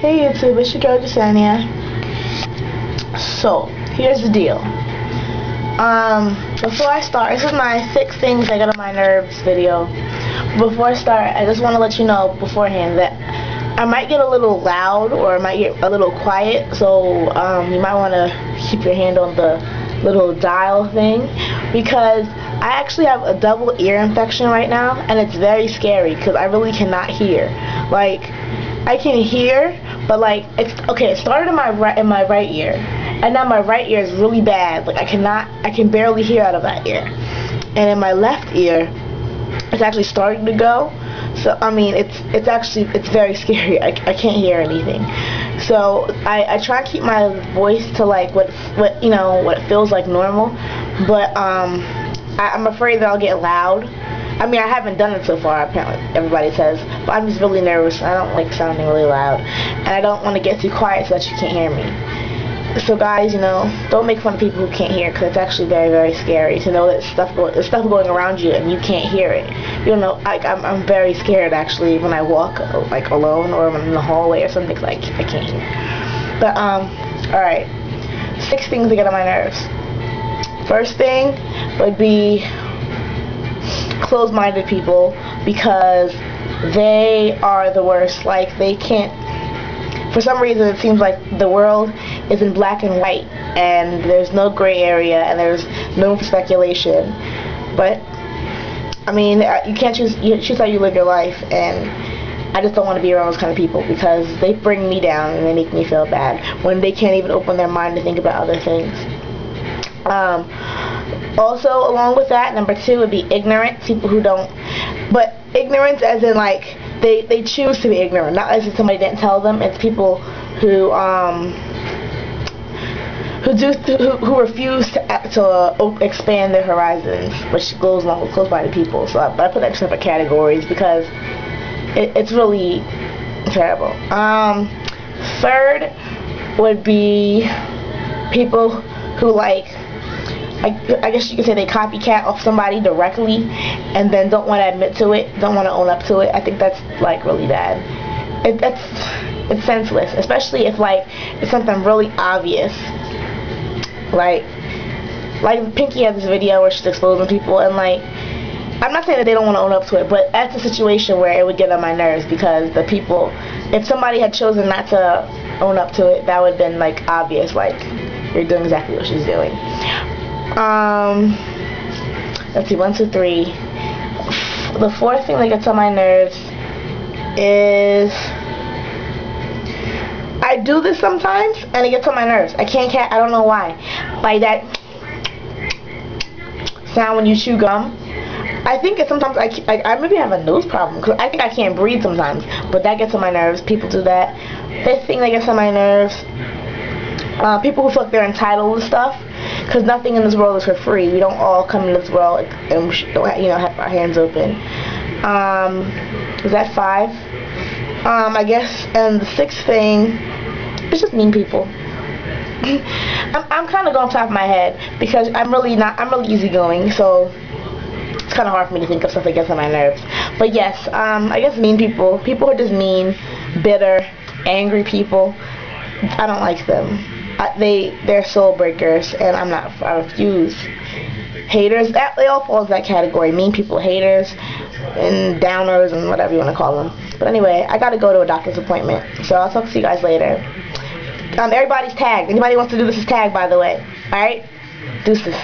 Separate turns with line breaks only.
Hey YouTube, it's your girl Jasenia. So, here's the deal. Before I start, this is my 6 things that get on my nerves video. Before I start, I just want to let you know beforehand that I might get a little loud or I might get a little quiet, so you might want to keep your hand on the little dial thing, because I actually have a double ear infection right now, and it's very scary because I really cannot hear. Like, I can hear, but like it's okay. It started in my right ear, and now my right ear is really bad. Like I can barely hear out of that ear, and in my left ear, it's actually starting to go. So I mean, it's very scary. I can't hear anything. So I try to keep my voice to like what it feels like normal, but I'm afraid that I'll get loud. I mean, I haven't done it so far, apparently, everybody says, but I'm just really nervous. I don't like sounding really loud, and I don't want to get too quiet so that you can't hear me. So guys, don't make fun of people who can't hear, because it's actually very, very scary to know that there's stuff going around you and you can't hear it. I'm very scared actually when I walk like alone or when I'm in the hallway or something, like I can't hear. But alright, 6 things that get on my nerves. First thing would be closed-minded people, because they are the worst. Like, they can't, for some reason it seems like the world is in black and white and there's no gray area and there's no room for speculation. But I mean, you choose how you live your life, and I just don't want to be around those kind of people because they bring me down and they make me feel bad when they can't even open their mind to think about other things. Also, along with that, number 2 would be ignorant. People who don't, but ignorance as in like they choose to be ignorant, not as if somebody didn't tell them. It's people who refuse to expand their horizons, which goes along with closed-minded people. So I put that in separate categories because it's really terrible. Third would be people who I guess you could say they copycat off somebody directly and then don't want to admit to it, don't want to own up to it. I think that's like really bad. It's senseless, especially if like it's something really obvious. Like Pinky had this video where she's exposing people, and like, I'm not saying that they don't want to own up to it, but that's a situation where it would get on my nerves, because the people, if somebody had chosen not to own up to it, that would have been like obvious, like you're doing exactly what she's doing. Let's see, 1, 2, 3. The 4th thing that gets on my nerves is, I do this sometimes and it gets on my nerves. I don't know why. Like that sound when you chew gum. I think it's sometimes I maybe have a nose problem, because I think I can't breathe sometimes, but that gets on my nerves. People do that. 5th thing that gets on my nerves, people who feel like they're entitled to stuff, because nothing in this world is for free. We don't all come in this world and we don't have our hands open. Is that 5? I guess. And the 6th thing, it's just mean people. I'm kind of going top of my head because I'm really easygoing, so it's kind of hard for me to think of stuff that gets on my nerves. But yes, I guess mean people who are just mean, bitter, angry people, I don't like them. They're soul breakers, and I refuse. Haters, they all fall into that category. Mean people, haters, and downers, and whatever you want to call them. But anyway, I gotta go to a doctor's appointment, so I'll talk to you guys later. Everybody's tagged. Anybody wants to do this is tagged, by the way. Alright? Deuces.